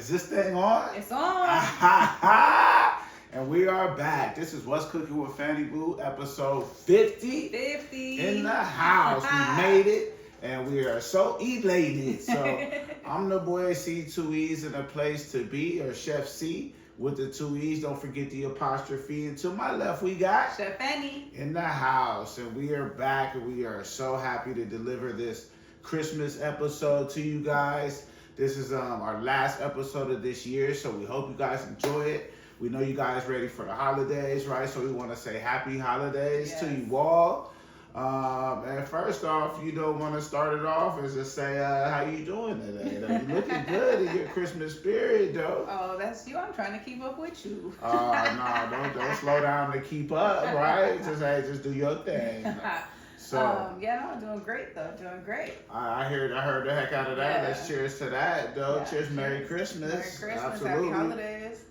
Is this thing on? It's on. And we are back. This is What's Cooking with Fanny Boo, episode 50. 50. In the house. We made it. And we are so elated. So I'm the boy C2E's in a place to be, or Chef C with the 2 E's. Don't forget the apostrophe. And to my left, we got Chef Fanny in the house. And we are back, and we are so happy to deliver this Christmas episode to you guys. This is our last episode of this year, so we hope you guys enjoy it. We know you guys ready for the holidays, right? So we want to say happy holidays to you all. And first off, want to start it off is to say, how you doing today? You looking good in your Christmas spirit, though. Oh, that's you. I'm trying to keep up with you. No, don't slow down to keep up, right? Just do your thing. So I'm doing great though. Doing great. I heard the heck out of that. Yeah. Let's cheers to that, though. Yeah, cheers, Merry Christmas. Merry Christmas, Absolutely. Happy holidays.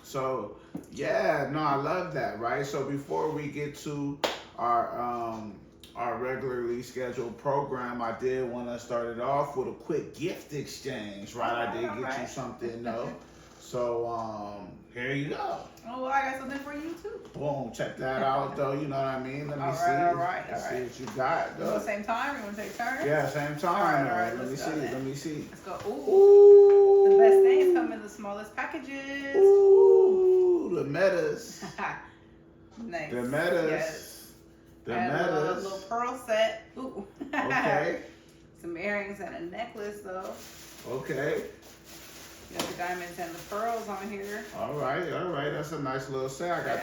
So I love that, right? So before we get to our regularly scheduled program, I did want to start it off with a quick gift exchange, right? I did get you something, though. So here you go. Oh, well, I got something for you too. Boom, check that out, though. You know what I mean? Let me see. All right. Let's see what you got, though. Same time? You want to take turns? Yeah, same time. All right, Let me see. Let's go. Ooh. The best things come in the smallest packages. Ooh, the metas. Nice. The metas. Yes. The and metas. a little pearl set. Ooh. Okay. Some earrings and a necklace, though. Okay. You got the diamonds and the pearls on here. All right. That's a nice little set. I got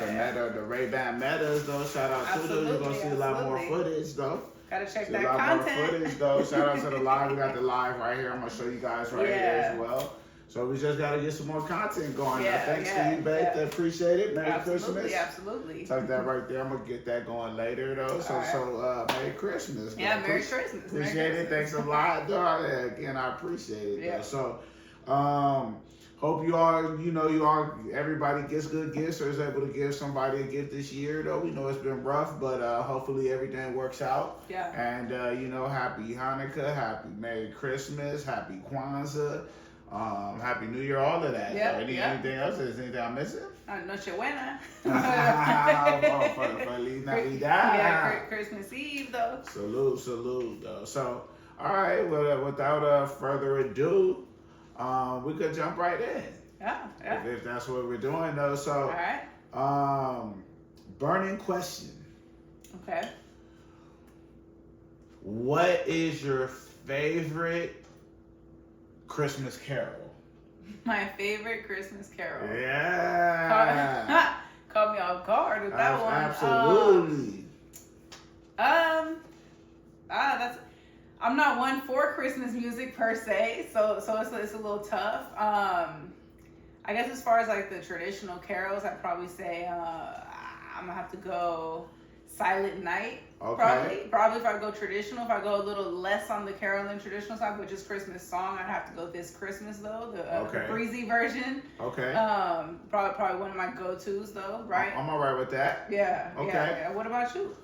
the Ray-Ban metas, though. Shout out to them. You're going to see a lot more footage, though. Gotta check See that a lot content. more footage, though. Shout out to the live. We got the live right here. I'm going to show you guys right here as well. So we just got to get some more content going. Thanks to you, babe. I appreciate it. Merry Christmas. Absolutely. Tuck that right there. I'm going to get that going later, though. So Merry Christmas. Yeah, Merry Christmas. Appreciate it. Thanks a lot, dog. Again, I appreciate it. Yeah. So, hope you all, everybody gets good gifts or is able to give somebody a gift this year, though. We know it's been rough, but hopefully everything works out. Yeah. And, happy Hanukkah, happy Merry Christmas, happy Kwanzaa, happy New Year, all of that. Yeah. Anything else? Is anything I'm missing? Noche buena. Feliz Navidad. Yeah, Christmas Eve, though. Salute, though. So, all right, well, without further ado, we could jump right in. Yeah. If that's what we're doing, though. So, all right. Burning question. Okay. What is your favorite Christmas carol? My favorite Christmas carol. Yeah. Caught me off guard with that one. Absolutely. I'm not one for Christmas music per se, so it's a little tough. I guess as far as like the traditional carols, I'd probably say I'm gonna have to go Silent Night. Okay. Probably if I go traditional, if I go a little less on the caroling traditional side, but just Christmas song, I'd have to go This Christmas though, the breezy version. Okay. Probably one of my go-tos though, right? I'm all right with that. Yeah. Okay. Yeah. What about you?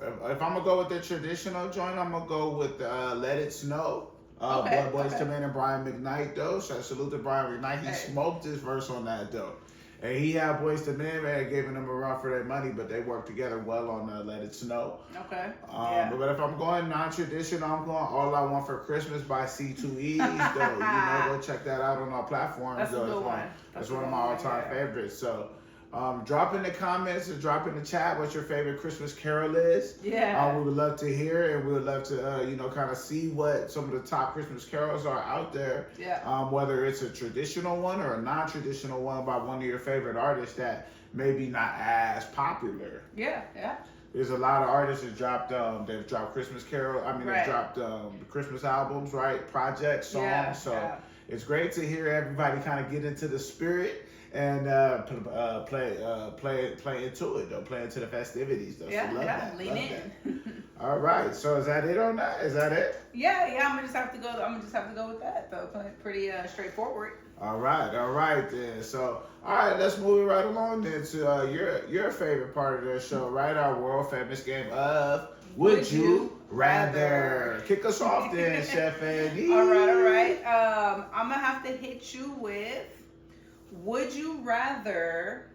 If I'm gonna go with the traditional joint, I'm gonna go with Let It Snow. Boys to Men and Brian McKnight, though. So salute to Brian McKnight. He smoked his verse on that, though. And he had Boys to Men, man, giving them a run for their money, but they worked together well on Let It Snow. Okay. But if I'm going non-traditional, I'm going All I Want for Christmas by C2E, though. Go check that out on our platforms. That's a good one. That's one of my all-time favorites. So, drop in the comments or drop in the chat what your favorite Christmas carol is. Yeah. We would love to hear, and we would love to, kind of see what some of the top Christmas carols are out there. Yeah. Whether it's a traditional one or a non-traditional one by one of your favorite artists that maybe not as popular. Yeah. There's a lot of artists that dropped, they've dropped Christmas carol. They've dropped Christmas albums, right? Projects, songs. Yeah. So it's great to hear everybody kind of get into the spirit and play into it, though. Play into the festivities, though. Yeah, so love that. Lean in. All right. So is that it on that? Is that it? Yeah. I'm gonna just have to go with that, though. Pretty straightforward. All right then. So, all right, let's move it right along then to your favorite part of the show, right? Our world famous game of Would you rather? Kick us off then, Chef Andy. All right. I'm gonna have to hit you with, would you rather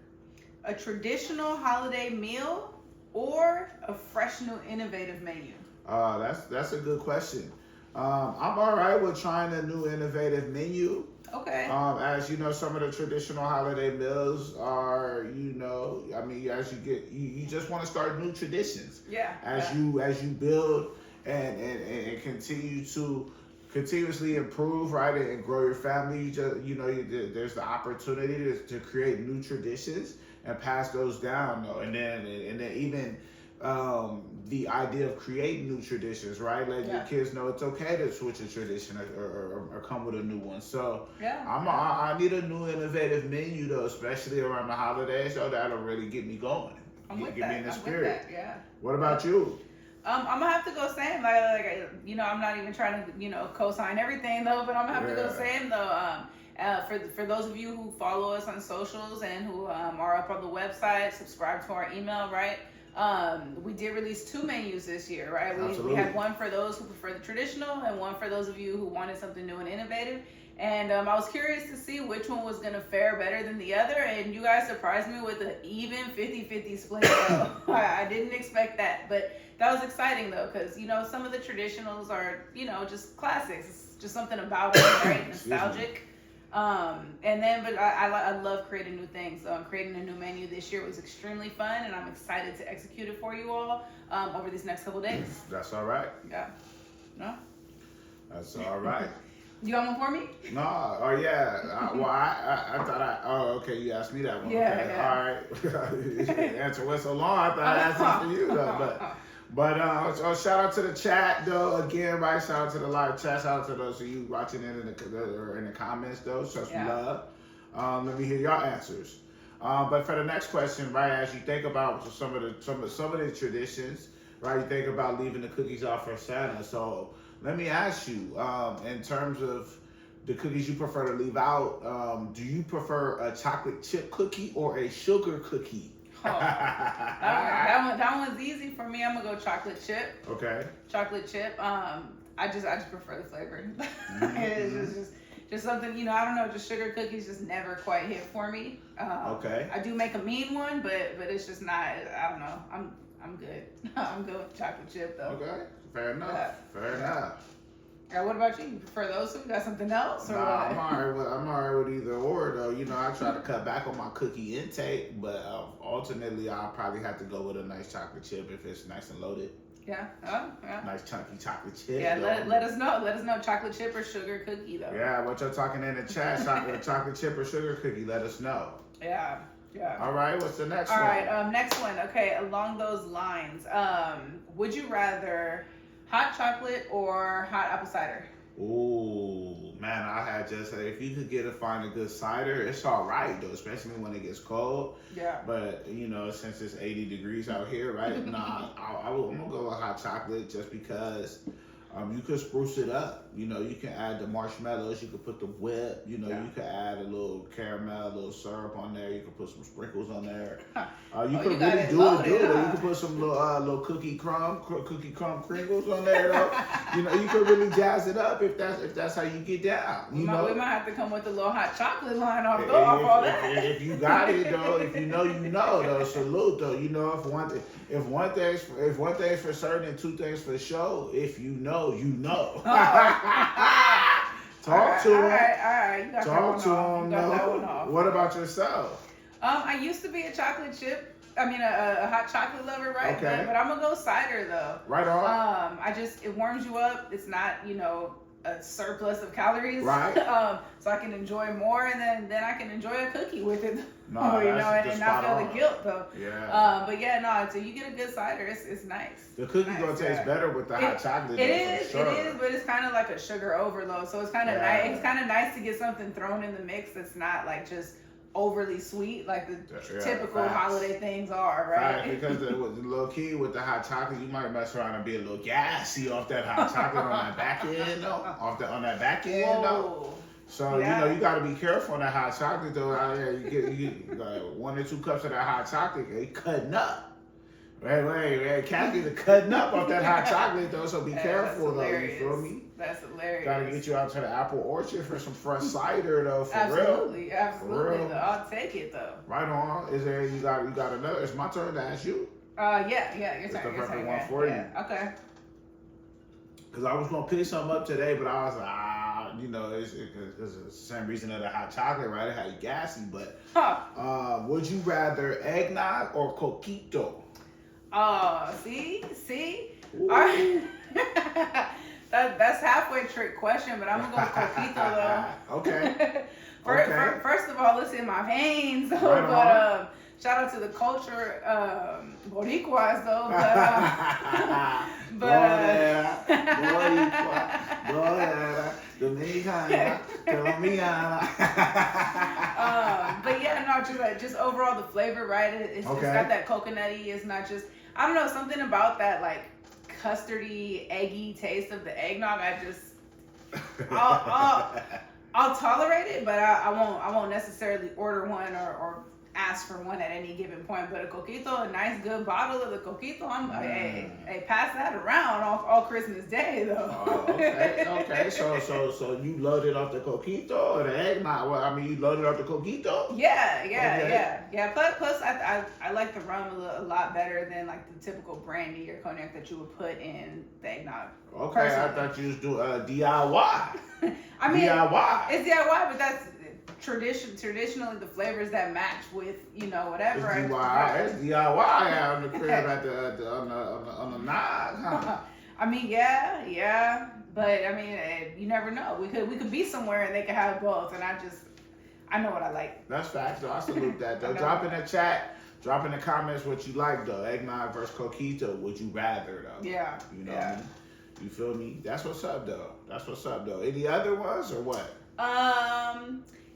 a traditional holiday meal or a fresh new innovative menu? That's a good question. I'm all right with trying a new innovative menu. Okay. As you know, some of the traditional holiday meals are, I mean, as you get, you just want to start new traditions. Yeah. As you build and continue to continuously improve, right, and grow your family, there's the opportunity to create new traditions and pass those down, though, and then even the idea of creating new traditions, right? Let your kids know it's okay to switch a tradition or come with a new one. So I need a new innovative menu, though, especially around the holidays, so that'll really get me going. I'm with get that. me in the I'm spirit. with that. Yeah. What about you? I'm gonna have to go same. Like I'm not even trying to co-sign everything though, but I'm gonna have to go same though. For those of you who follow us on socials and who are up on the website, subscribe to our email, right? We did release 2 menus this year, right? We had one for those who prefer the traditional and one for those of you who wanted something new and innovative. And I was curious to see which one was going to fare better than the other. And you guys surprised me with an even 50-50 split. So I didn't expect that. But that was exciting, though, because, some of the traditionals are, just classics. It's just something about it, right? Nostalgic. But I love creating new things. So creating a new menu this year was extremely fun, and I'm excited to execute it for you all over these next couple days. That's all right. Yeah. No? That's all right. You got one for me? No. Oh, yeah. I thought okay, you asked me that one. Yeah, okay. yeah. All right. The answer went so long, I thought I asked it for you, though. But shout out to the chat, though. Again, right? Shout out to the live chat. Shout out to those of you watching it in the comments, though. Show some love. Let me hear your answers. But for the next question, right? As you think about some of the traditions, right? You think about leaving the cookies out for Santa. So let me ask you, in terms of the cookies you prefer to leave out, do you prefer a chocolate chip cookie or a sugar cookie? Oh, that one's easy for me. I'm gonna go chocolate chip. Okay. Chocolate chip. I just prefer the flavor. It's just something, I don't know. Just sugar cookies just never quite hit for me. Okay. I do make a mean one, but it's just not. I don't know. I'm good. I'm good with chocolate chip though. Okay. Fair enough. Fair enough. What about you? You prefer those two? Got something else? Or nah, I'm alright with either or though. I try to cut back on my cookie intake, but ultimately I'll probably have to go with a nice chocolate chip if it's nice and loaded. Yeah. Oh, yeah. Nice chunky chocolate chip. Yeah. Let us know. Let us know. Chocolate chip or sugar cookie though. Yeah. What y'all talking in the chat? Chocolate chip or sugar cookie? Let us know. Yeah. Yeah. All right. What's the next one? All right. Next one. Okay. Along those lines, would you rather hot chocolate or hot apple cider? Ooh, man, I had just said if you could find a good cider, it's all right though, especially when it gets cold. Yeah. But since it's 80 degrees out here, right? Nah, I'm gonna go with hot chocolate just because you could spruce it up. You can add the marshmallows, you could put the whip, you could add a little caramel, a little syrup on there, you could put some sprinkles on there. You could really do it. You could put some little cookie crumb crinkles on there though. You could really jazz it up if that's how you get down. We might have to come with a little hot chocolate line off all that. If you got it though, if you know though, salute though. If one thing's for certain and 2 things for show, if you know, you know. Talk to him. All right. You got Talk to him. that one off. What about yourself? I used to be a chocolate chip. A hot chocolate lover, right? Okay. But I'm gonna go cider though. Right on. It warms you up. It's not, a surplus of calories. Right. So I can enjoy more, and then I can enjoy a cookie with it. No, and not feel the guilt though. Yeah. But yeah, no. So you get a good cider. It's nice. The cookie gonna taste better with the hot chocolate. It is, but it's kind of like a sugar overload. So it's kind of nice. It's kind of nice to get something thrown in the mix that's not like just overly sweet like the typical holiday things are, right? Right, because the little key with the hot chocolate, you might mess around and be a little gassy off that hot chocolate on that back end, though. On that back end, though. So you got to be careful on that hot chocolate, though. Out here, you get like 1 or 2 cups of that hot chocolate, it cutting up. Wait. Kathy's cutting up off that hot chocolate though, so be careful though. You hilarious. feel me? That's hilarious. Gotta get you out to the apple orchard for some fresh cider though, for Absolutely, real. absolutely. For real. I'll take it though. Right on. Is there you got another? It's my turn to ask you. Yeah, your It's turn. the Your perfect turn. one Yeah, for yeah. Okay. Because I was gonna pick something up today, but I was like, you know, it's the same reason of the hot chocolate, right? It had you gassy. But would you rather eggnog or coquito? Oh, see. Ooh. All right. That's halfway trick question, but I'm gonna go with coquito though. Okay. First of all, it's in my veins. So, Right but shout out to the culture, Boricuas though. Boricua, Dominicana, Colombiana. But yeah, no, just overall the flavor, right? It's got that coconutty. It's not just, I don't know, something about that like custardy, eggy taste of the eggnog. I'll tolerate it, but I won't necessarily order one or ask for one at any given point. But a coquito, a nice good bottle of the coquito, hey, pass that around all Christmas Day though. Oh, okay. So you loaded off the coquito or the eggnog? Well, I mean, you loaded off the coquito. Yeah. Plus, I like the rum a lot better than like the typical brandy or cognac that you would put in the eggnog. Okay, personally. I thought you was doing DIY. I mean, DIY. It's DIY, but that's traditionally the flavors that match with whatever. It's DIY out in the crib on the knob. Huh? I mean, yeah, but I mean, you never know. We could be somewhere and they could have both, and I know what I like. That's facts, though. I salute that, though. Drop in the chat. Drop in the comments what you like, though. Eggnog versus coquito. Would you rather, though? Yeah. You know what I mean? You feel me? That's what's up, though. Any other ones or what?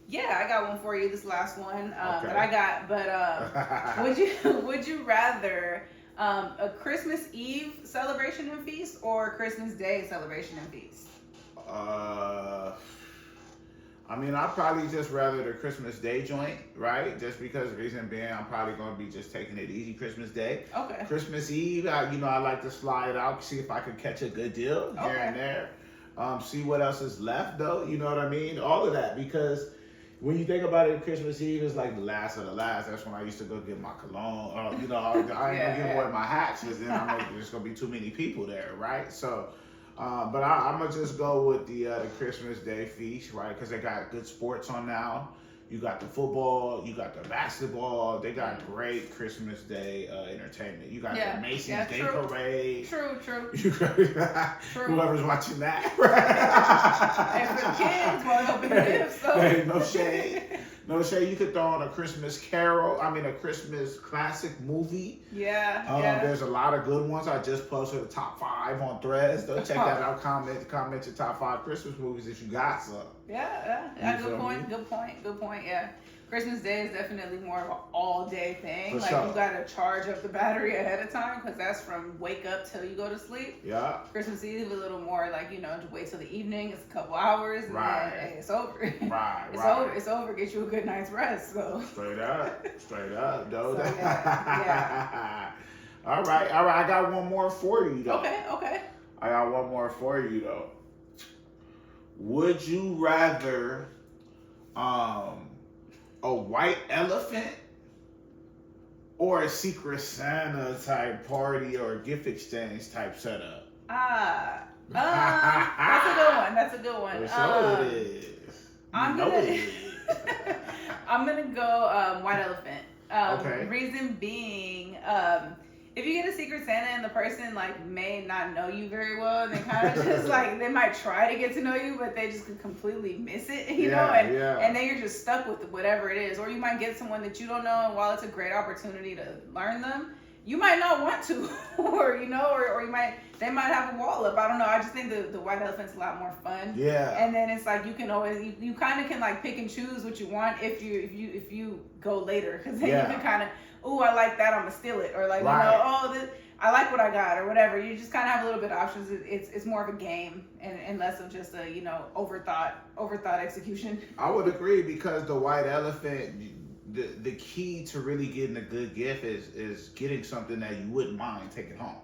Yeah, I got one for you. This last one that I got. But would you rather a Christmas Eve celebration and feast or a Christmas Day celebration and feast? I mean, I'd probably just rather the Christmas Day joint, right? Just because the reason being, I'm probably going to be just taking it easy Christmas Day. Okay. Christmas Eve, I like to slide out, see if I could catch a good deal here and there. See what else is left, though. You know what I mean? All of that, because when you think about it, Christmas Eve is like the last of the last. That's when I used to go get my cologne. I ain't going to give away my hats because then I know there's going to be too many people there, right? So... but I'm going to just go with the Christmas Day feast, right? Because they got good sports on now. You got the football. You got the basketball. They got great Christmas Day entertainment. You got the Macy's Day Parade. True. Whoever's watching that. And for the kids, going to open gifts. So. Hey, no shade. No shade. You could throw on a Christmas Carol. I mean, a Christmas classic movie. Yeah. There's a lot of good ones. I just posted the top 5 on Threads. Though check that out. Comment your top 5 Christmas movies if you got some. Yeah. Good point. Yeah. Christmas Day is definitely more of an all-day thing. You gotta charge up the battery ahead of time because that's from wake up till you go to sleep. Yeah. Christmas Eve is a little more like to wait till the evening. It's a couple hours and then it's over. Right. It's over. Get you a good night's rest. So. Straight up, though. So, yeah. All right. I got one more for you, though. Okay. I got one more for you, though. Would you rather, a white elephant or a Secret Santa type party or gift exchange type setup? That's a good one. So it is. I'm gonna go white elephant. Reason being, if you get a Secret Santa and the person may not know you very well, and they kind of just they might try to get to know you, but they just completely miss it, and then you're just stuck with whatever it is. Or you might get someone that you don't know, and while it's a great opportunity to learn them, you might not want to, or they might have a wall up. I don't know. I just think the white elephant's a lot more fun. Yeah. And then it's you can always you kind of can pick and choose what you want if you go later, because then you can kind of. Ooh, I like that. I'm gonna steal it, or I like what I got, or whatever. You just kind of have a little bit of options. It's more of a game and less of just a overthought execution. I would agree because the white elephant, the key to really getting a good gift is getting something that you wouldn't mind taking home.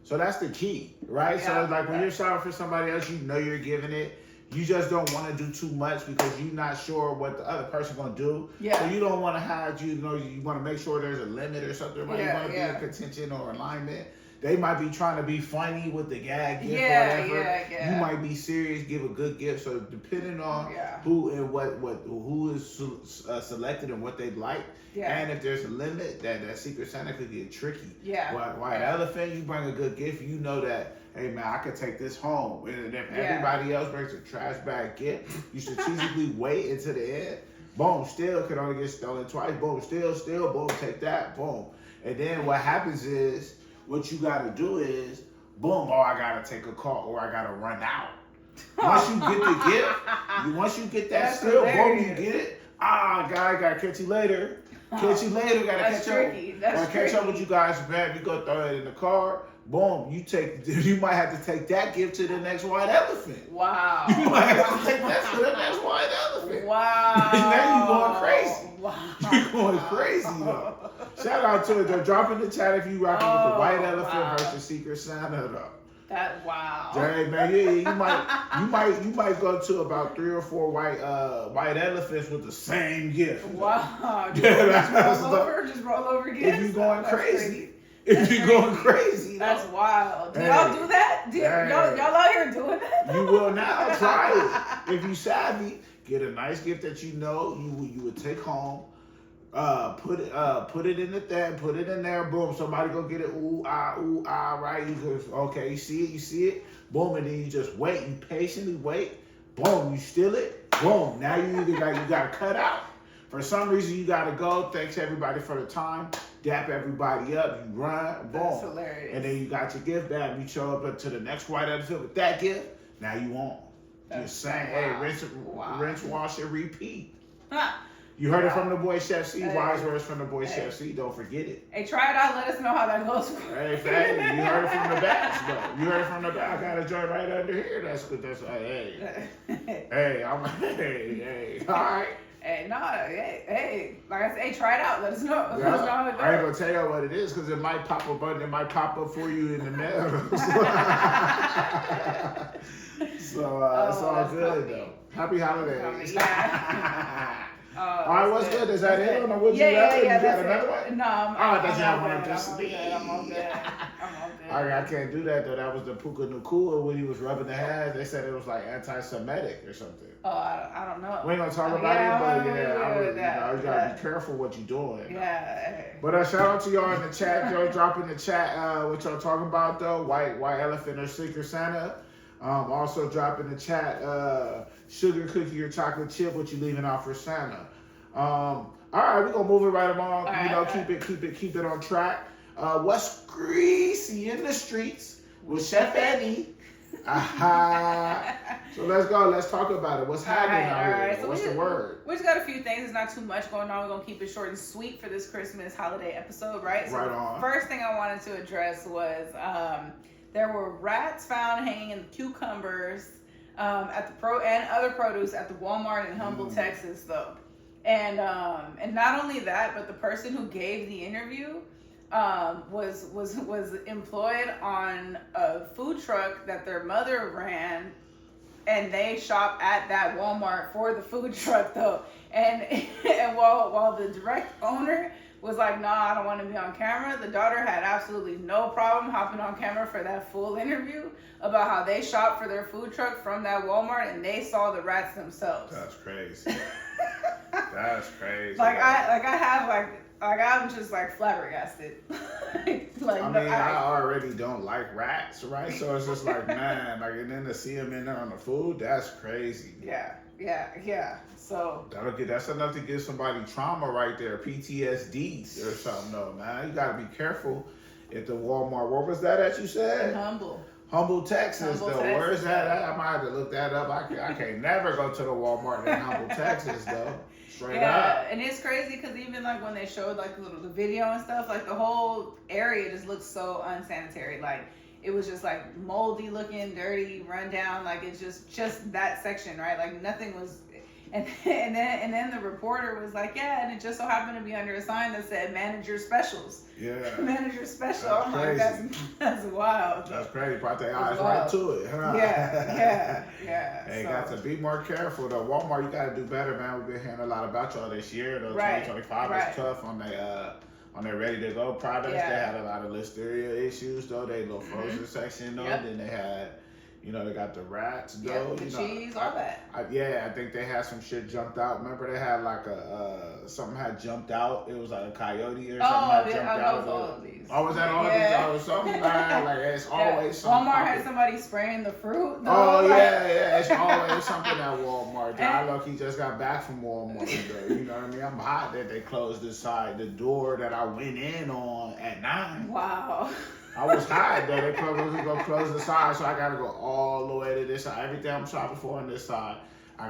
So that's the key, right? Yeah, so like when you're shopping for somebody else, you know you're giving it. You just don't want to do too much because you're not sure what the other person gonna do. Yeah. So you don't want to have, you want to make sure there's a limit or something. Right? Yeah, You want to be in contention or alignment. They might be trying to be funny with the gag gift or whatever. Yeah. You might be serious, give a good gift. So depending on who and who is selected and what they like, and if there's a limit, that Secret Santa could get tricky. White elephant, you bring a good gift, you know that, hey man, I could take this home. And if everybody else brings a trash bag gift, you strategically wait until the end. Boom, still can only get stolen twice. Boom, still, boom, take that, boom. And then what happens is, what you gotta do is, boom, I gotta take a call or I gotta run out. Once you get the gift, once you get that still, boom, you get it. Guy, gotta catch you later. Catch you later, gotta catch up. Catch up with you guys, man. You go throw it in the car. Boom, you might have to take that gift to the next white elephant. Wow. You might have to take that to the next white elephant. Wow. Now you're going crazy. Wow. You're going crazy though. Shout out to it though. Drop in the chat if you rocking with the white elephant versus Secret Santa though. Wow. Dang man, you might go to about 3 or 4 white elephants with the same gift. Wow. Just roll over again. If you're going crazy. If you're going crazy. That's wild. Do y'all do that? Y'all out here doing that? You will now try it. If you savvy, get a nice gift that you know you would take home. Put it in the thing, put it in there, boom, somebody go get it, ooh, ah, right? You go, okay, you see it, boom, and then you just wait, you patiently wait, boom, you steal it, boom, now you gotta cut out. For some reason, you gotta go. Thanks everybody for the time. Dap everybody up. You run. Boom. That's hilarious. And then you got your gift back. You show up to the next white elephant with that gift. Now you on. Just saying, hey, rinse, wash, and repeat. You heard it from the boy Chef C. Wise words from the boy Chef C. Don't forget it. Hey, try it out. Let us know how that goes. Hey, you heard it from the back, though. You heard it from the back. I got a joint right under here. That's good. That's hey. Hey, all right. Hey, like I said, hey, try it out. Let us know. Let us know how it goes. I ain't gonna tell you what it is because it might pop up, but it might pop up for you in the mail. So it's all good though. Happy holidays. All right, what's good? Is that it? Or what you got? You got another one? No, I thought you had one of just I'm all good. I can't do that though. That was the Puka Nukua when he was rubbing the hands. They said it was like anti-Semitic or something. Oh, I don't know. We ain't gonna talk about it, but you gotta be careful what you're doing. Yeah. But shout out to y'all in the chat. Y'all drop in the chat what y'all talking about though. White elephant or Secret Santa. Also drop in the chat sugar cookie or chocolate chip. What you leaving out for Santa? All right, we're gonna move it right along. Keep it on track. What's greasy in the streets with Chef Eddie? So let's go. Let's talk about it. What's happening out here? So what's the word? We just got a few things. There's not too much going on. We're gonna keep it short and sweet for this Christmas holiday episode, right? So right on. First thing I wanted to address was there were rats found hanging in the cucumbers at the and other produce at the Walmart in Humble, Texas, though. And not only that, but the person who gave the interview was employed on a food truck that their mother ran, and they shop at that Walmart for the food truck though. And while the direct owner was like, nah, I don't want to be on camera, the daughter had absolutely no problem hopping on camera for that full interview about how they shopped for their food truck from that Walmart and they saw the rats themselves. That's crazy. That's crazy. I'm just like flabbergasted. I already don't like rats, right? So it's just like, man, like, and then to see them in there on the food, that's crazy. Yeah. So that's enough to give somebody trauma right there, PTSD or something, though, man. You gotta be careful at the Walmart. Where was that at? You said Humble, Texas, though. Where's that at? I might have to look that up. I can't never go to the Walmart in Humble, Texas, though. Straight up. And it's crazy because even like when they showed like the video and stuff, like the whole area just looked so unsanitary. Like it was just like moldy looking, dirty, run down. Like it's just that section, right? Like nothing was. And then the reporter was like, yeah, and it just so happened to be under a sign that said manager specials. Yeah. Manager special. That's I'm crazy. like, that's wild. That's crazy. Brought their eyes wild. right to it, huh? Yeah. Hey, So- got to be more careful though. Walmart, you got to do better, man. We've been hearing a lot about y'all this year though. Right. 2025 Right. is tough on their ready to go products. Yeah. They had a lot of listeria issues though. They little frozen section though. Yep. Then they had, they got the rats though. Yeah, the cheese, all that. I think they had some shit jumped out. Remember they had like something had jumped out. It was like a coyote or something had jumped out. All of these. Oh, was that all these? Oh, something like it's always something. Walmart had somebody spraying the fruit. Oh yeah, it's always something at Walmart. I lucky just got back from Walmart. Though, you know what I mean? I'm hot that they closed the door that I went in on at 9. Wow. I was hot though. They gonna close the side, so I gotta go all the way to this side. Everything I'm shopping for on this side.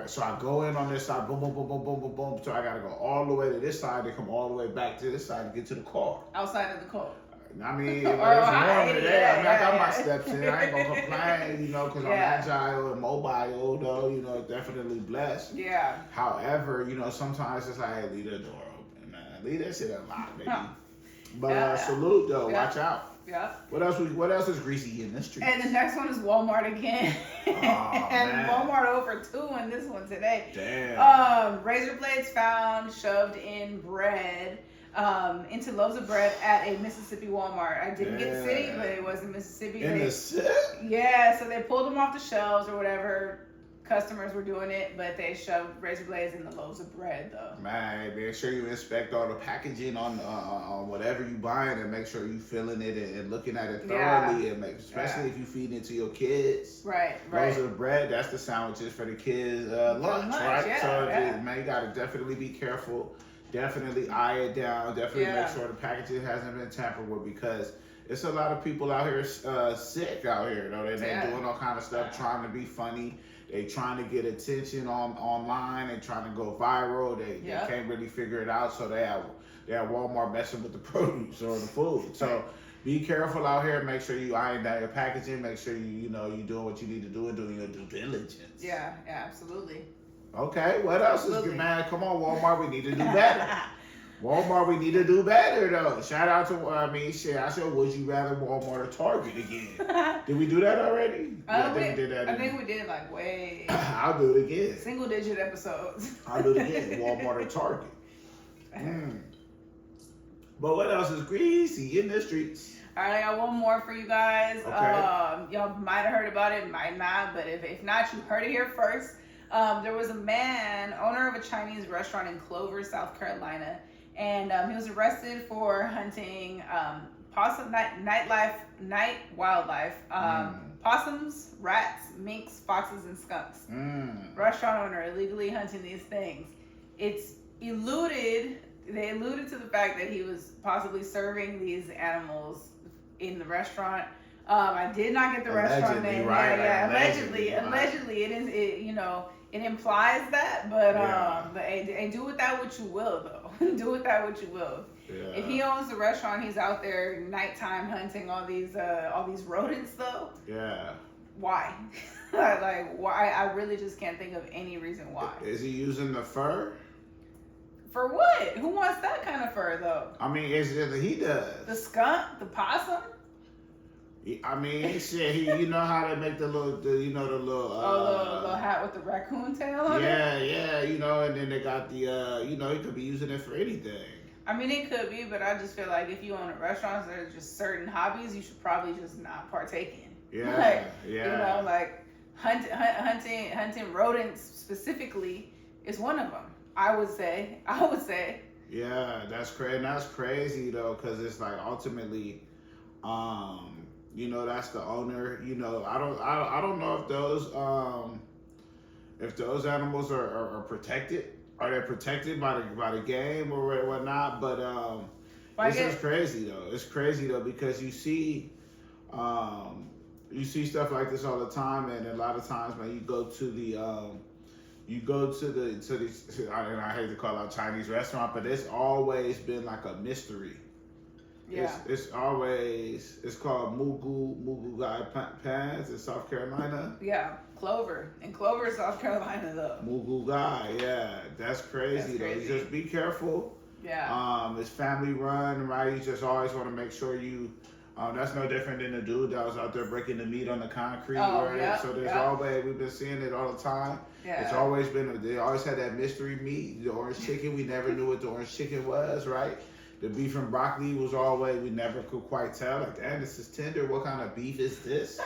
So I go in on this side, boom, boom, boom, boom, boom, boom, boom. So I gotta go all the way to this side, then come all the way back to this side to get to the car. Outside of the car. I mean, it's warm today. I got my steps in. I ain't gonna complain, because I'm agile and mobile, though. Definitely blessed. Yeah. However, sometimes it's like, hey, leave the door open, man. Leave that shit unlocked, baby. But Yeah. salute, though. Watch out. Yeah. What else is greasy in this street? And the next one is Walmart again. Oh, and man. Walmart over 2 in this one today. Damn. Razor blades found shoved in bread, into loaves of bread at a Mississippi Walmart. I didn't get the city, but it was in Mississippi. In the city? Yeah, so they pulled them off the shelves or whatever. Customers were doing it, but they shoved razor blades in the loaves of bread, though. Man, make sure you inspect all the packaging on whatever you buying, and make sure you feeling it and looking at it thoroughly, and especially if you feed it to your kids. Right. Loaves of bread, that's the sandwiches for the kids' lunch, right? Yeah, so man, you gotta definitely be careful. Definitely eye it down. Definitely make sure the packaging hasn't been tampered with, because it's a lot of people out here sick out here, though. They're doing all kind of stuff, trying to be funny. They trying to get attention online. They trying to go viral. They can't really figure it out. So they at Walmart messing with the produce or the food. So be careful out here. Make sure you iron down your packaging. Make sure you doing what you need to do and doing your due diligence. Yeah, absolutely. Okay, what else is good, man? Come on, Walmart, we need to do better. Walmart, we need to do better, though. Shout out to, I said, would you rather Walmart or Target again? Did we do that already? I think we did that. I think we did like way. I'll do it again. Single-digit episodes. I'll do it again. Walmart or Target. But what else is greasy in the streets? All right, I got one more for you guys. Okay. Y'all might have heard about it, might not, but if not, you heard it here first. There was a man, owner of a Chinese restaurant in Clover, South Carolina, and he was arrested for hunting possum, night wildlife, possums, rats, minks, foxes, and skunks. Restaurant owner illegally hunting these things. They alluded to the fact that he was possibly serving these animals in the restaurant. I did not get the restaurant name. Right, allegedly. It implies that, but hey, do with that what you will, though. Do with that what you will. Yeah. If he owns the restaurant, he's out there nighttime hunting all these rodents, though. Yeah. Why? Like, why? I really just can't think of any reason why. Is he using the fur? For what? Who wants that kind of fur, though? I mean, he does. The skunk, the possum. I mean, shit. You know how they make the little little hat with the raccoon tail on it. Yeah. And then they got the he could be using it for anything. I mean, it could be, but I just feel like if you own a restaurant, there's just certain hobbies you should probably just not partake in. Yeah. Like hunting rodents specifically is one of them. I would say. Yeah, that's crazy. And that's crazy though, because it's like ultimately, that's the owner. I don't know if those animals are protected. Are they protected by the game or whatnot? But this is crazy though. It's crazy though, because you see stuff like this all the time, and a lot of times, man, you go to the and I hate to call out Chinese restaurant, but it's always been like a mystery. Yeah. It's called Mugu Guy Pans in South Carolina. Yeah, Clover. In Clover, South Carolina, though. Mugu Guy, yeah. That's crazy, though. You just be careful. Yeah. It's family run, right? You just always want to make sure you. That's no different than the dude that was out there breaking the meat on the concrete, right? Yeah, So there's always, we've been seeing it all the time. Yeah. It's always been, they always had that mystery meat, the orange chicken. We never knew what the orange chicken was, right? The beef and broccoli was always, we never could quite tell. Like, damn, this is tender. What kind of beef is this?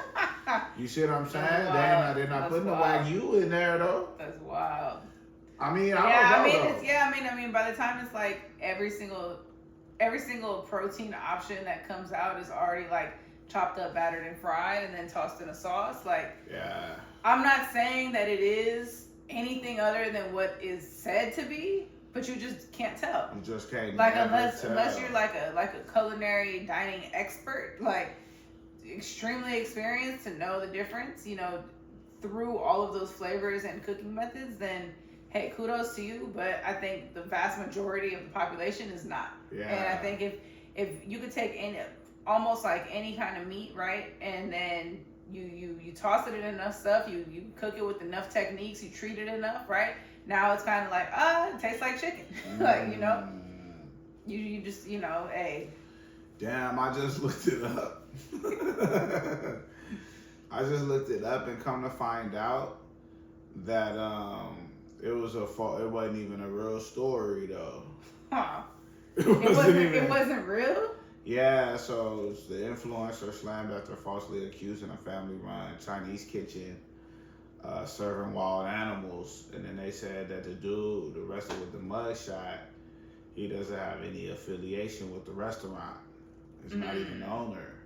You see what I'm saying? They're not putting the Wagyu in there, though. That's wild. I mean, I don't know. I mean, by the time it's like every single protein option that comes out is already like chopped up, battered, and fried, and then tossed in a sauce. Like, yeah. I'm not saying that it is anything other than what is said to be, but you just can't tell. You just can't. Like, unless you're like a culinary dining expert, like extremely experienced to know the difference, you know, through all of those flavors and cooking methods, then hey, kudos to you. But I think the vast majority of the population is not. Yeah. And I think if you could take almost like any kind of meat, right, and then you toss it in enough stuff, you cook it with enough techniques, you treat it enough, right? Now it's kind of like, it tastes like chicken. Like, you know, you just, you know, hey. Damn, I just looked it up. I just looked it up and come to find out that it wasn't even a real story though. Huh. It wasn't real? Yeah, so the influencer slammed after falsely accusing a family-run Chinese kitchen serving wild animals, and then they said that the dude arrested with the mugshot, he doesn't have any affiliation with the restaurant. He's not even the owner.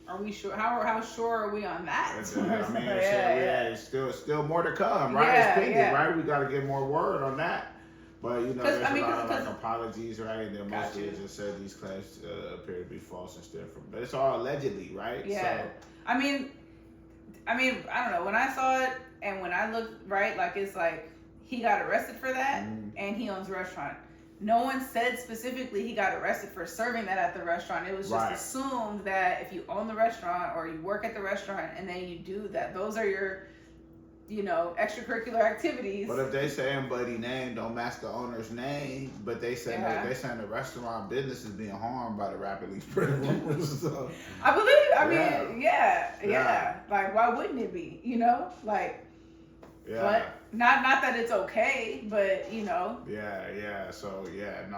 Are we sure? How sure are we on that? I mean, it's still more to come, right? It's pending, right? We got to get more word on that. But, you know, there's a lot of like apologies, right? And then mostly it just said these claims appear to be false and still from, but it's all allegedly, right? Yeah. So, I mean, I don't know. When I saw it and when I looked, right, like it's like he got arrested for that and he owns a restaurant. No one said specifically he got arrested for serving that at the restaurant. It was just assumed that if you own the restaurant or you work at the restaurant and then you do that, those are your, you know, extracurricular activities. But if they saying buddy name don't match the owner's name, but they say they saying the restaurant business is being harmed by the rapidly spreading rumors. So, I believe. Yeah. Like, why wouldn't it be? You know, like. Yeah. But not that it's okay, but you know. Yeah. So again,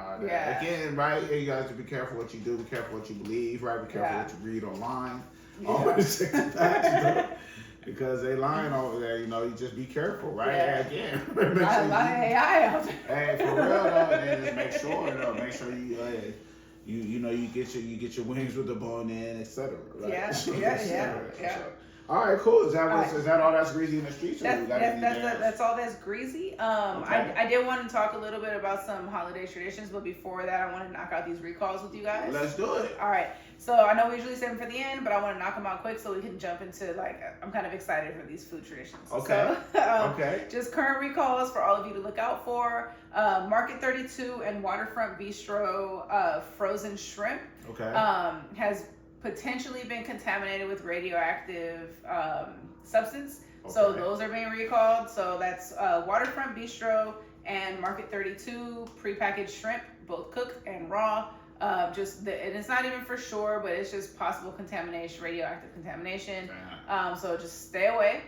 right? You guys have to be careful what you do, be careful what you believe, right? Be careful what you read online. Always check the facts, because they lying over there. You know, you just be careful, right? Yeah. Again, a lot of AI out there. Hey, for real though, and then just make sure you get your wings with the bone in, etc. Right? Yeah. So, all right, cool. Is that all that's greasy in the streets? That's all that's greasy. Okay. I did want to talk a little bit about some holiday traditions, but before that, I want to knock out these recalls with you guys. Let's do it. All right. So I know we usually save them for the end, but I want to knock them out quick so we can jump into, like, I'm kind of excited for these food traditions. Okay. So, just current recalls for all of you to look out for. Market 32 and Waterfront Bistro frozen shrimp has potentially been contaminated with radioactive substance. So those are being recalled. So that's Waterfront Bistro and Market 32 prepackaged shrimp, both cooked and raw. And it's not even for sure, but it's just possible contamination, radioactive contamination. So just stay away.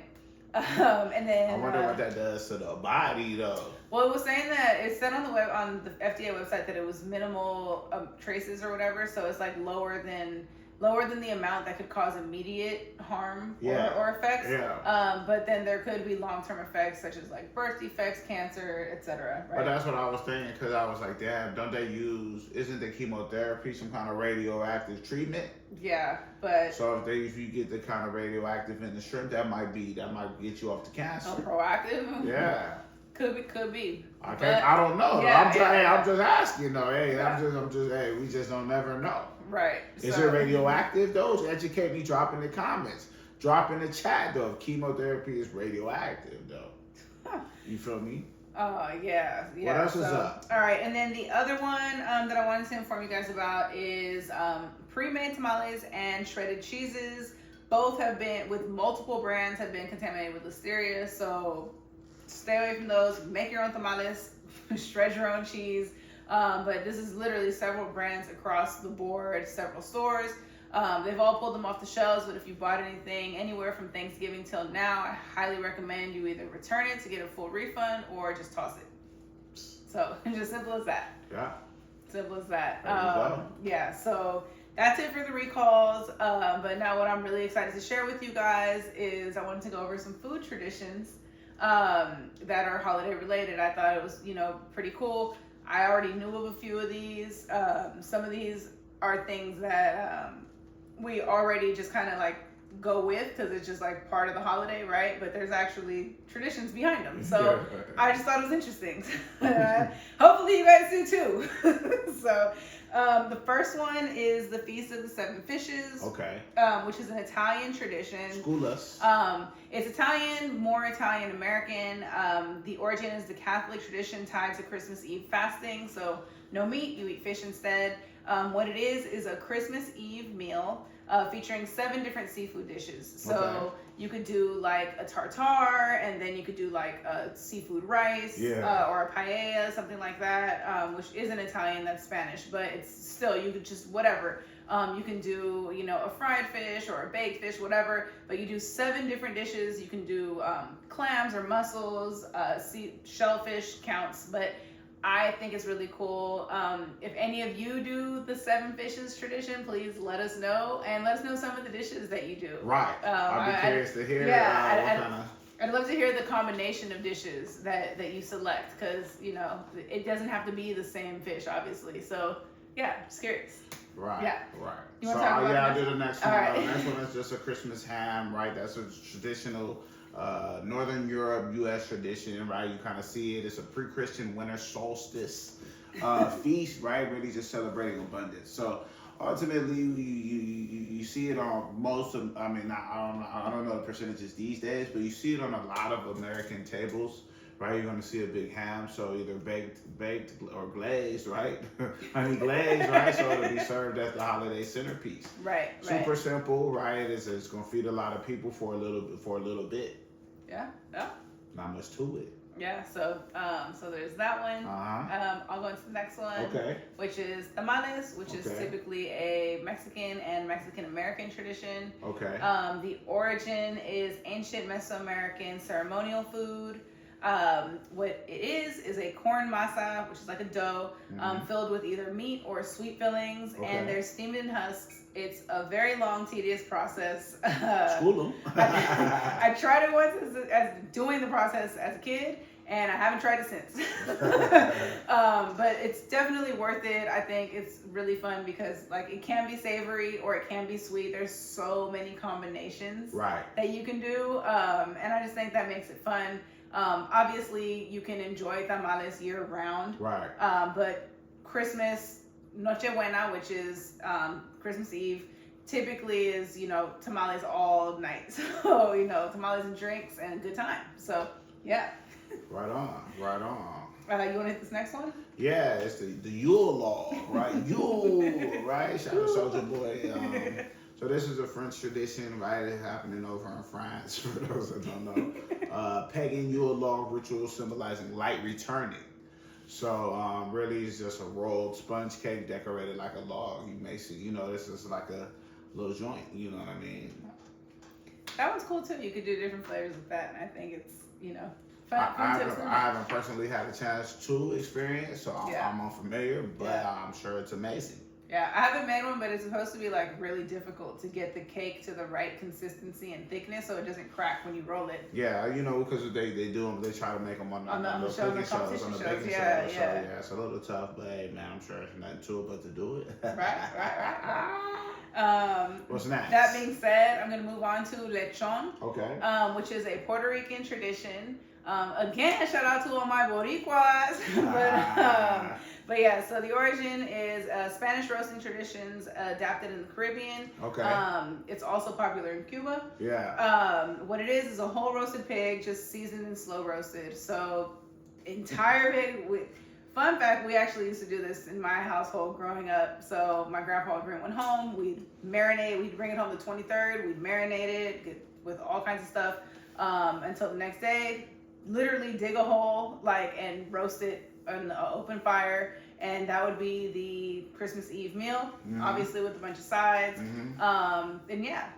And then I wonder what that does to the body, though. Well, it was saying that it said on the FDA website that it was minimal traces or whatever. So it's like lower than the amount that could cause immediate harm or effects. But then there could be long-term effects such as like birth defects, cancer, etc. Right? But that's what I was thinking, because I was like, damn, isn't the chemotherapy some kind of radioactive treatment? Yeah, but so if you get the kind of radioactive in the shrimp, that might get you off the cancer. Oh, proactive? Yeah. Could be. I don't know. Yeah, I'm just asking though. Hey, we just don't never know. Right. Is it radioactive though? Educate me. Drop in the comments. Drop in the chat though. If chemotherapy is radioactive though. You feel me? Oh, yeah. What else is up? All right. And then the other one that I wanted to inform you guys about is pre-made tamales and shredded cheeses. Both have been, with multiple brands, have been contaminated with listeria. So stay away from those. Make your own tamales. Shred your own cheese. But this is literally several brands across the board, several stores. They've all pulled them off the shelves, but if you bought anything anywhere from Thanksgiving till now, I highly recommend you either return it to get a full refund or just toss it. So just simple as that. Yeah. Simple as that. There you go. Yeah, so that's it for the recalls. But now what I'm really excited to share with you guys is I wanted to go over some food traditions that are holiday related. I thought it was, pretty cool. I already knew of a few of these. Some of these are things that we already just kind of like go with because it's just like part of the holiday, right? But there's actually traditions behind them. So I just thought it was interesting. Hopefully you guys do too. So the first one is the Feast of the Seven Fishes. Okay. Which is an Italian tradition. School us. It's Italian, more Italian American. The origin is the Catholic tradition tied to Christmas Eve fasting. So no meat, you eat fish instead. What it is a Christmas Eve meal featuring 7 different seafood dishes. So you could do like a tartare, and then you could do like a seafood rice, or a paella, something like that, which isn't Italian, that's Spanish, but it's still, you could just whatever. You can do, a fried fish or a baked fish, whatever, but you do 7 different dishes. You can do clams or mussels, shellfish counts, but I think it's really cool. If any of you do the 7 fishes tradition, please let us know, and let us know some of the dishes that you do. Right. I'd be curious to hear. I'd love to hear the combination of dishes that you select, because it doesn't have to be the same fish, obviously. So yeah, just curious. Right. Yeah. Right. You want to talk about I'll do the next one. Right. The next one is just a Christmas ham, right? That's a traditional Northern Europe, U.S. tradition, right? You kind of see it. It's a pre-Christian winter solstice feast, right? Really just celebrating abundance. So ultimately, you see it on most of. I mean, I don't know the percentages these days, but you see it on a lot of American tables. Right, you're gonna see a big ham, so either baked or glazed, right? Glazed, right? So it'll be served as the holiday centerpiece. Right. Super simple, right? It's gonna feed a lot of people for a little bit. Yeah. Not much to it. Yeah. So there's that one. I'll go into the next one. Okay. Which is tamales, which is typically a Mexican and Mexican American tradition. Okay. The origin is ancient Mesoamerican ceremonial food. What it is a corn masa, which is like a dough, filled with either meat or sweet fillings, and they're steamed in husks. It's a very long, tedious process. School them. I tried it once as doing the process as a kid, and I haven't tried it since. But it's definitely worth it. I think it's really fun because it can be savory or it can be sweet. There's so many combinations that you can do, and I just think that makes it fun. Obviously, you can enjoy tamales year round. Right. But Christmas, Nochebuena, which is Christmas Eve, typically is, tamales all night. So, tamales and drinks and a good time. So, yeah. Right on. You want to hit this next one? Yeah, it's the Yule log, right? Yule, right? Shout out to Soldier Boy. So this is a French tradition, right? It's happening over in France, for those that don't know. Pagan Yule log ritual symbolizing light returning. So really it's just a rolled sponge cake decorated like a log. You may see, this is like a little joint, you know what I mean? That one's cool too. You could do different flavors with that, and I think it's, fun I haven't personally had a chance to experience, so I'm unfamiliar, but I'm sure it's amazing. Yeah, I haven't made one, but it's supposed to be really difficult to get the cake to the right consistency and thickness so it doesn't crack when you roll it. Yeah, because they try to make them on the cooking shows, on the baking shows. Yeah. So it's a little tough, but hey, man, I'm sure there's nothing to it but to do it. Right. What's next? That being said, I'm going to move on to lechon. Okay. Which is a Puerto Rican tradition. Again, shout out to all my Boricuas. But yeah, so the origin is Spanish roasting traditions adapted in the Caribbean. Okay. It's also popular in Cuba. Yeah. What it is a whole roasted pig, just seasoned and slow roasted. So entire big. Fun fact: we actually used to do this in my household growing up. So my grandpa would bring one home. We'd marinate. We'd bring it home the 23rd. We'd marinate it with all kinds of stuff until the next day. Literally dig a hole and roast it on an open fire, and that would be the Christmas Eve meal. Obviously with a bunch of sides. And yeah.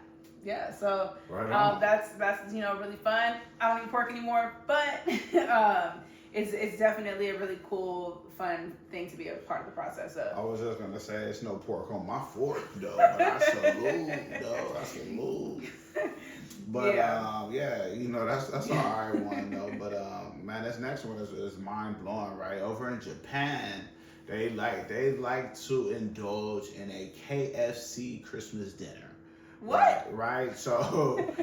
So that's really fun. I don't eat pork anymore, but it's definitely a really cool, fun thing to be a part of the process of. I was just gonna say it's no pork on my fork though, but I salute though. I salute. But that's an alright one though. But man, this next one is mind blowing, right? Over in Japan, they like to indulge in a KFC Christmas dinner. What? Right. So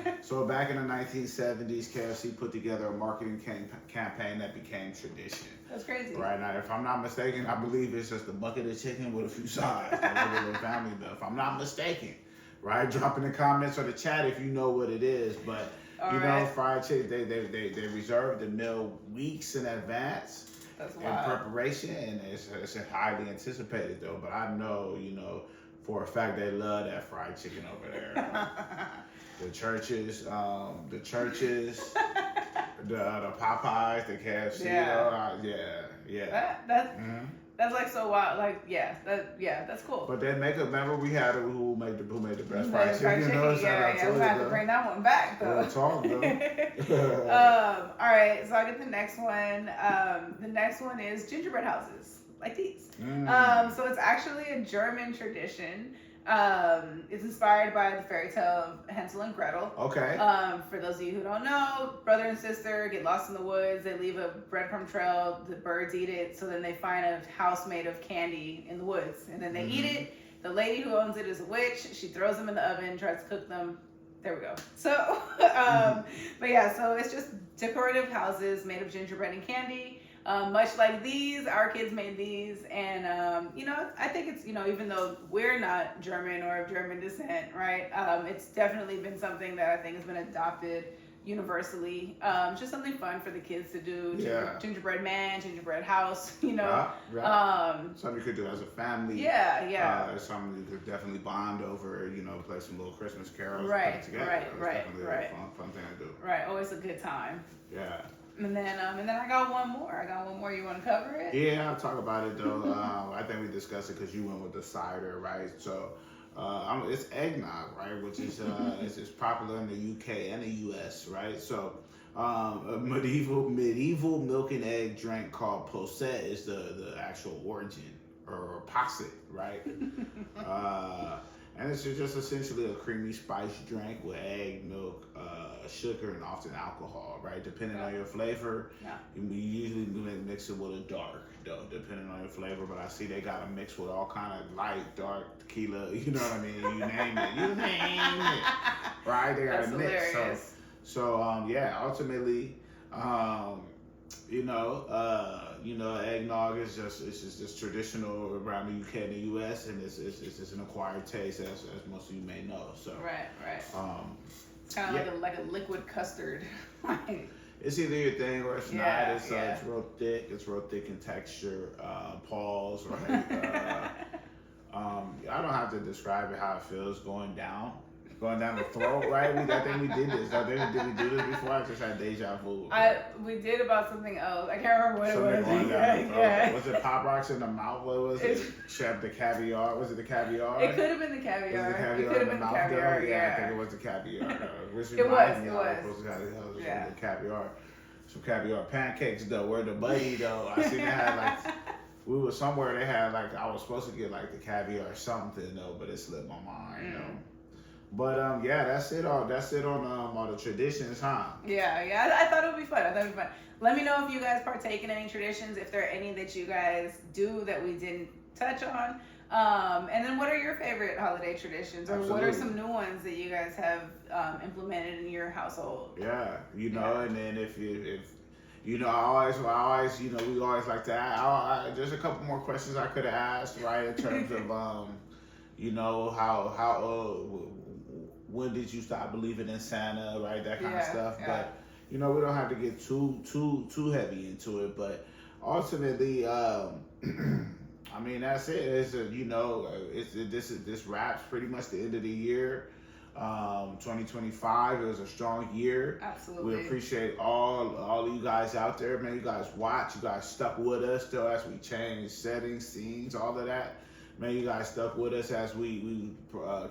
back in the 1970s, KFC put together a marketing campaign that became tradition. That's crazy. Right now, if I'm not mistaken, I believe it's just a bucket of chicken with a few sides, a little family meal. If I'm not mistaken, right? Drop in the comments or the chat if you know what it is. But fried chicken, they reserve the meal weeks in advance. That's in wild. preparation, and it's highly anticipated though. But I know, for a fact they love that fried chicken over there. The churches, the Popeyes, the KFC. That's like so wild. That's cool. But then remember we had who made the best fried chicken. We have to bring that one back though. Real talk, though. All right, so I get the next one. The next one is gingerbread houses, like these. So it's actually a German tradition. It's inspired by the fairy tale of Hansel and Gretel. Okay. For those of you who don't know, brother and sister get lost in the woods. They leave a breadcrumb trail. The birds eat it. So then they find a house made of candy in the woods, and then they eat it. The lady who owns it is a witch. She throws them in the oven, tries to cook them. There we go. So, but yeah, so it's just decorative houses made of gingerbread and candy. Much like these, our kids made these, and I think it's, even though we're not German or of German descent, right? It's definitely been something that I think has been adopted universally. Just something fun for the kids to do. Gingerbread man, gingerbread house, Something you could do as a family. Something you could definitely bond over, play some little Christmas carols. Right. Definitely a fun thing to do. Right, always a good time. Yeah. And then I got one more. You want to cover it? Yeah, I'll talk about it though. I think we discussed it because you went with the cider, right? So it's eggnog, right? Which is it's popular in the UK and the US, right? So a medieval milk and egg drink called posset is the actual origin, or posset, right? And it's just essentially a creamy spiced drink with egg, milk, sugar, and often alcohol, right? Depending on your flavor, you usually mix it with a dark, though, depending on your flavor. But I see they got a mix with all kind of light, dark tequila. You know what I mean? You name it, right? They got a mix. Hilarious. So ultimately, eggnog is just traditional around the UK and the US, and it's just an acquired taste, as most of you may know. So right. It's kind of like a liquid custard. It's either your thing or it's not. It's real thick. It's real thick in texture. Pause, right? I don't have to describe it how it feels going down the throat, right? I think we did this. Did we do this before? I just had deja vu. We did about something else. I can't remember what it was. Going down the throat. Was it Pop Rocks in the mouth? What was it? Chef the caviar. Was it the caviar? It could have been the caviar. It could have been the caviar. Yeah, I think it was the caviar. Which it was. The caviar. Some caviar pancakes though. Where the buddy though? I seen they had we were somewhere. They had I was supposed to get the caviar or something though, but it slipped my mind. But that's it on all the traditions, huh? Yeah. I thought it would be fun. Let me know if you guys partake in any traditions, if there are any that you guys do that we didn't touch on. And then what are your favorite holiday traditions, or what are some new ones that you guys have implemented in your household? Yeah, and then if I always, we always like to ask. There's a couple more questions I could have asked, right, in terms of, how when did you stop believing in Santa, right, that kind of stuff. But we don't have to get too heavy into it, but ultimately, I mean, that's it. This wraps pretty much the end of the year. 2025, it was a strong year. Absolutely. We appreciate all of you guys out there, man. You guys watch, you guys stuck with us still as we changed settings, scenes, all of that. Man, you guys stuck with us as we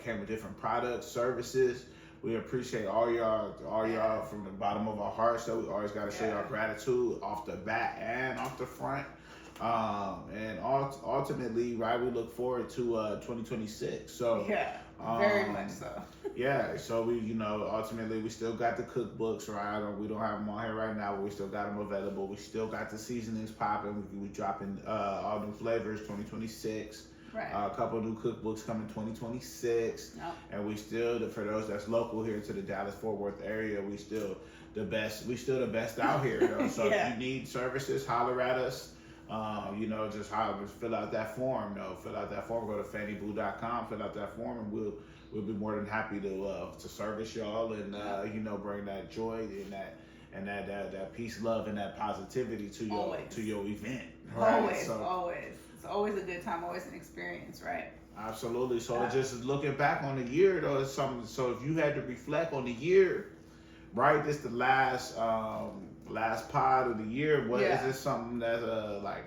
came with different products, services. We appreciate all y'all from the bottom of our hearts. So we always got to show y'all gratitude off the back and off the front. And ultimately, right, we look forward to 2026. So very much so. So we, ultimately we still got the cookbooks, right? We don't have them on here right now, but we still got them available. We still got the seasonings popping. We dropping all new flavors 2026. Right. A couple new cookbooks coming 2026. Yep. And we still, for those that's local here to the Dallas-Fort Worth area, we still the best out here. So if you need services, holler at us. Just fill out that form. Fill out that form. Go to fannyboo.com. Fill out that form, and we'll be more than happy to service y'all and bring that joy and that peace, love, and that positivity to your event. Right? Always. It's always a good time. Always an experience, right? Absolutely. So just looking back on the year, though, it's something. So if you had to reflect on the year, right? This the last pod of the year. Is this something that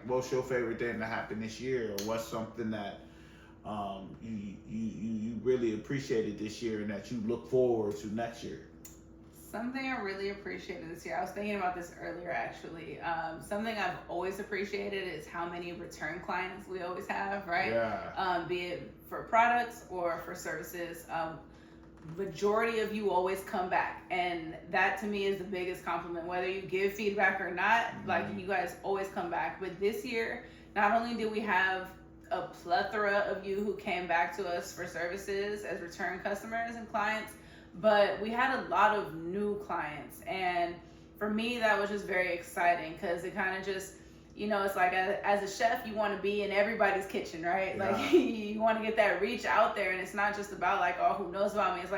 what's your favorite thing that happened this year, or what's something that you really appreciated this year and that you look forward to next year? Something I really appreciated this year, I was thinking about this earlier actually. Something I've always appreciated is how many return clients we always have, right? Yeah. Be it for products or for services. Majority of you always come back, and that to me is the biggest compliment. Whether you give feedback or not, you guys always come back. But this year, not only did we have a plethora of you who came back to us for services as return customers and clients, but we had a lot of new clients. And for me, that was just very exciting because it kind of just, it's like as a chef, you want to be in everybody's kitchen, right? Yeah. You want to get that reach out there, and it's not just about who knows about me. It's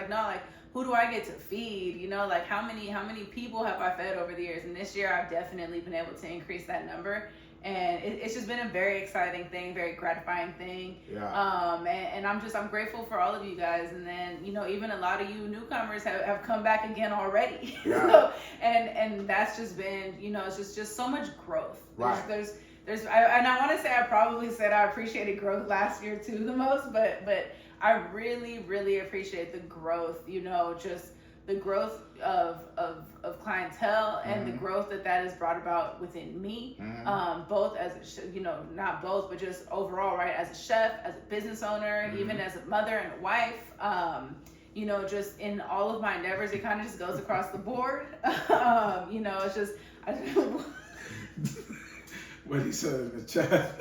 who do I get to feed? How many people have I fed over the years? And this year, I've definitely been able to increase that number. And it's just been a very exciting thing, very gratifying thing. Yeah. And I'm grateful for all of you guys. And then, even a lot of you newcomers have come back again already. Yeah. and that's just been, it's just so much growth. Right. I want to say I probably said I appreciated growth last year too the most, but I really, really appreciate the growth, just the growth of clientele and the growth that has brought about within me, both as not both, but just overall, right? As a chef, as a business owner, even as a mother and a wife, just in all of my endeavors, it kind of just goes across the board. It's just, what he said in the chat.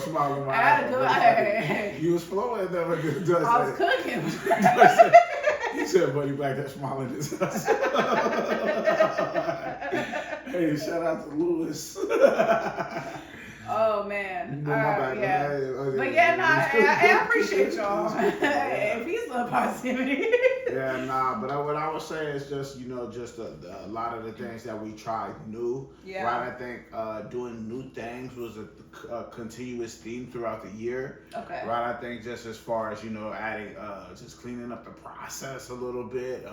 Smiling my eyes. You was flowing that way. I was cooking. He said, buddy, back there smiling his ass. Hey, shout out to Lewis. Oh, man. My bad. Yeah. But I appreciate y'all. Peace, love, positivity. But what I was saying is just, just a lot of the things that we tried new. Yeah. Right? I think doing new things was a continuous theme throughout the year. Okay. Right? I think just as far as, adding, just cleaning up the process a little bit.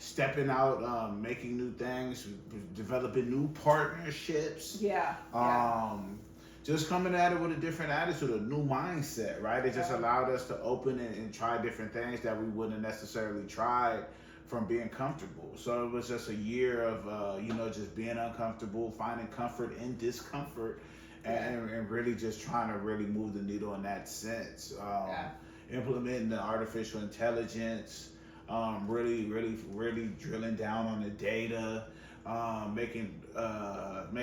Stepping out, making new things, developing new partnerships. Yeah. Just coming at it with a different attitude, a new mindset, right? It just allowed us to open and try different things that we wouldn't necessarily try from being comfortable. So it was just a year of, just being uncomfortable, finding comfort in discomfort, and really just trying to really move the needle in that sense. Implementing the artificial intelligence, really drilling down on the data, making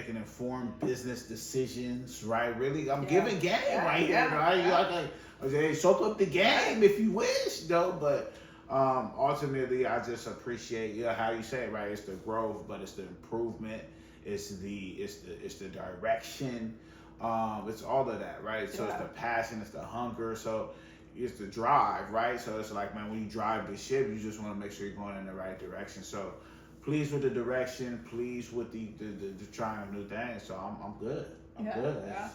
informed business decisions, right? Really, I'm giving game right here, right? Okay, soak up the game if you wish, though. But ultimately, I just appreciate how you say it, right? It's the growth, but it's the improvement. It's the direction. It's all of that, right? So it's the passion, it's the hunger. So it's the drive, right? So it's like, man, when you drive the ship, you just want to make sure you're going in the right direction. So pleased with the direction, pleased with the trying new things. So I'm good. I'm good. Yeah.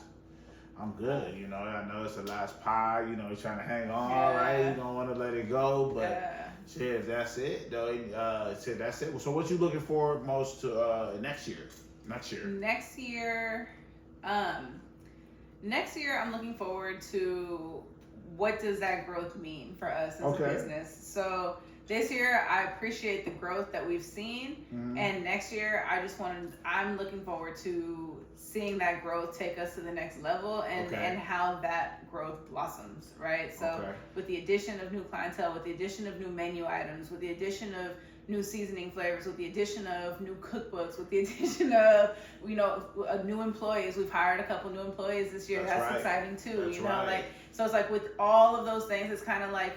I'm good. You know, I know it's the last pie. You know, you're trying to hang on, right? You don't want to let it go, but shit, that's it. Though, shit, that's it. So what you looking for most to next year? Next year, I'm looking forward to what does that growth mean for us as a business. So this year, I appreciate the growth that we've seen, and next year, I'm looking forward to seeing that growth take us to the next level, and how that growth blossoms, right? So with the addition of new clientele, with the addition of new menu items, with the addition of new seasoning flavors, with the addition of new cookbooks, with the addition of, new employees. We've hired a couple new employees this year. That's exciting too. So it's like with all of those things, it's kind of like,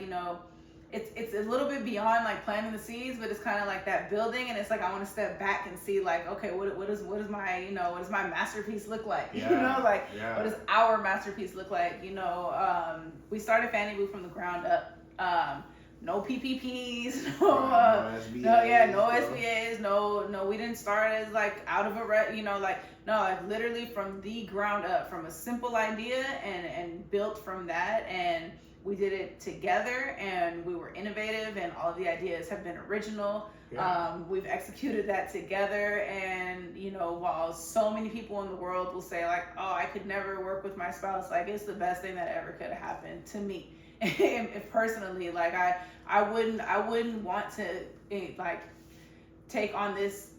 it's a little bit beyond like planting the seeds, but it's kind of like that building, and it's like I want to step back and see like, okay, what does my masterpiece look like? What does our masterpiece look like? We started Fanny Boo from the ground up. No PPPs, no SBAs, no. We didn't start as like out of like literally from the ground up, from a simple idea and built from that, and we did it together, and we were innovative, and all of the ideas have been original. We've executed that together, and while so many people in the world will say like, oh, I could never work with my spouse, like it's the best thing that ever could have happened to me. And personally, like I wouldn't want to like take on this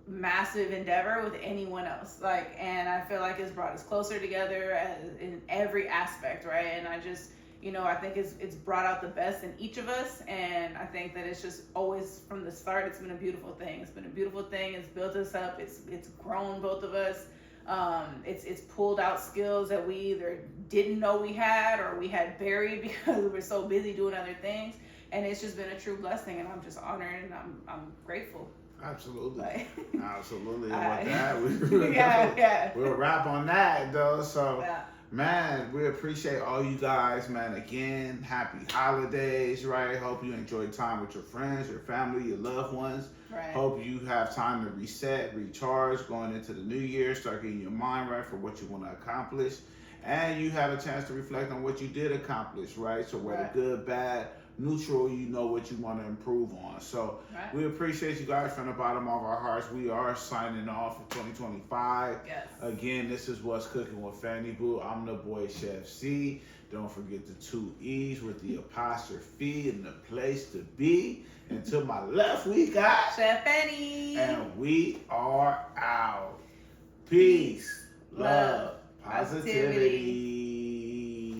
massive endeavor with anyone else, and I feel like it's brought us closer together in every aspect, right? And I just I think it's brought out the best in each of us, and I think that it's just always from the start, it's been a beautiful thing. It's built us up. It's grown both of us. It's pulled out skills that we either didn't know we had or we had buried because we were so busy doing other things, and it's just been a true blessing, and I'm just honored, and I'm grateful. Absolutely. Absolutely. And with that, we'll wrap on that though. So man, we appreciate all you guys, man. Again, happy holidays, right? Hope you enjoyed time with your friends, your family, your loved ones. Right. Hope you have time to reset, recharge, going into the new year, start getting your mind right for what you want to accomplish. And you have a chance to reflect on what you did accomplish, right? So whether good, bad, neutral, you know what you want to improve on. So we appreciate you guys from the bottom of our hearts. We are signing off for 2025. Yes. Again, this is What's Cooking with Fanny Boo. I'm the boy Chef C. Don't forget the 2 E's with the apostrophe and the place to be. And to my left, we got Chef Fanny. And we are out. Peace, love, positivity.